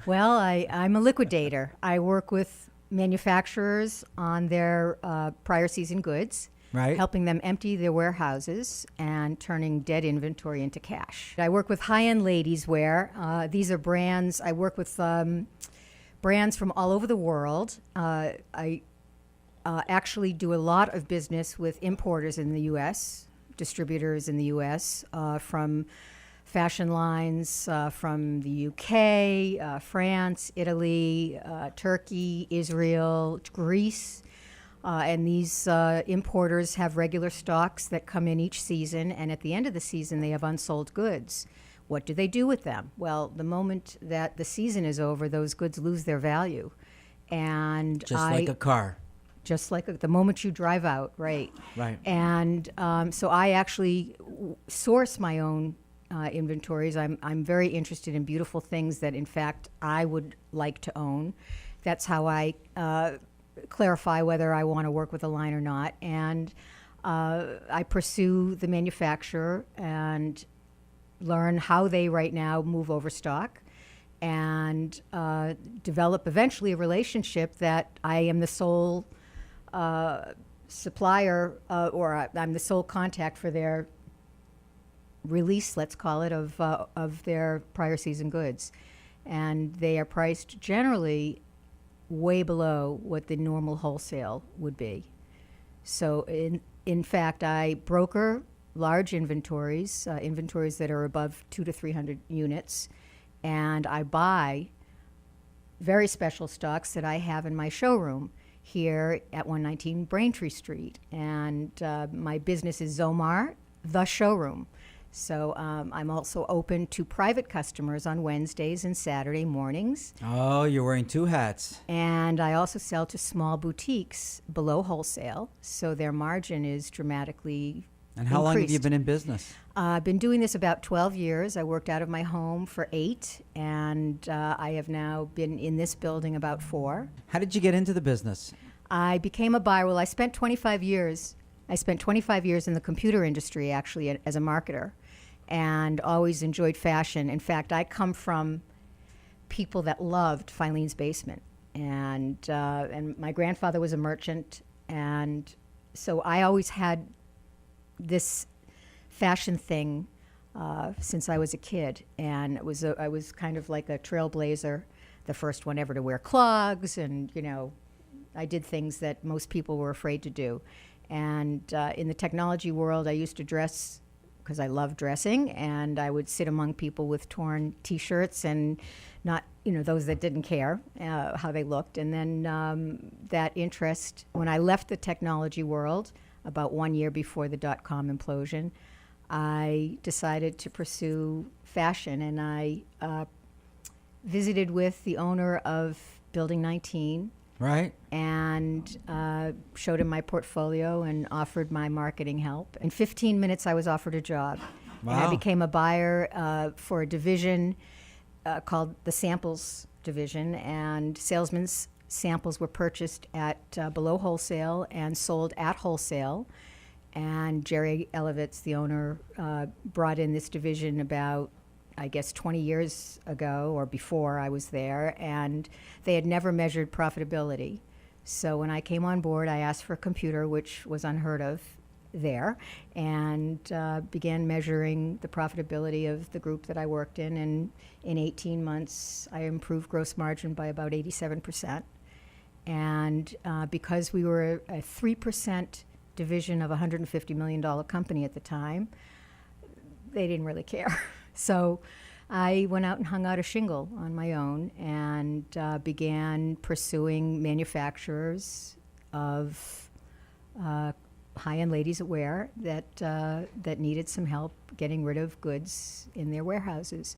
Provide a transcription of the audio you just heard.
Well, I'm a liquidator. I work with manufacturers on their prior season goods, Right. helping them empty their warehouses and turning dead inventory into cash. I work with high-end ladies wear. These are brands. I work with brands from all over the world. I actually do a lot of business with importers in the U.S., distributors in the U.S., from fashion lines from the UK, France, Italy, Turkey, Israel, Greece. And these importers have regular stocks that come in each season, and at the end of the season, they have unsold goods. What do they do with them? Well, the moment that the season is over, those goods lose their value. And Just like a car. just like the moment you drive out, right? Right. And so I actually source my own inventories. I'm very interested in beautiful things that, in fact, I would like to own. That's how I clarify whether I want to work with a line or not. And I pursue the manufacturer and learn how they right now move overstock, and develop eventually a relationship that I am the sole supplier, or I'm the sole contact for their release, let's call it, of their prior season goods. And they are priced generally way below what the normal wholesale would be. So in fact, I broker large inventories, inventories that are above 200 to 300 units, and I buy very special stocks that I have in my showroom here at 119 Braintree Street. And my business is Zomar, the showroom. So I'm also open to private customers on Wednesdays and Saturday mornings. Oh, you're wearing two hats. And I also sell to small boutiques below wholesale, so their margin is dramatically And how long have you increased. been in business? I've been doing this about 12 years. I worked out of my home for 8, and I have now been in this building about 4. How did you get into the business? I became a buyer. Well, I spent 25 years. I spent 25 years in the computer industry, actually, as a marketer, and always enjoyed fashion. In fact, I come from people that loved Filene's Basement, and my grandfather was a merchant, and so I always had this fashion thing since I was a kid, and I was kind of like a trailblazer, the first one ever to wear clogs, and I did things that most people were afraid to do. And in the technology world, I used to dress because I love dressing, and I would sit among people with torn T-shirts and not, those that didn't care how they looked. And then that interest, when I left the technology world about 1 year before the dot-com implosion, I decided to pursue fashion, and I visited with the owner of Building 19. Right. And showed him my portfolio and offered my marketing help. In 15 minutes, I was offered a job. Wow. And I became a buyer for a division called the Samples Division, and salesmen's samples were purchased at below wholesale and sold at wholesale. And Jerry Elevitz, the owner, brought in this division about, I guess, 20 years ago or before I was there, and they had never measured profitability. So when I came on board, I asked for a computer, which was unheard of there, and began measuring the profitability of the group that I worked in. And in 18 months, I improved gross margin by about 87%. And because we were a 3% division of a $150 million company at the time, they didn't really care. So I went out and hung out a shingle on my own and began pursuing manufacturers of high-end ladies at wear that needed some help getting rid of goods in their warehouses.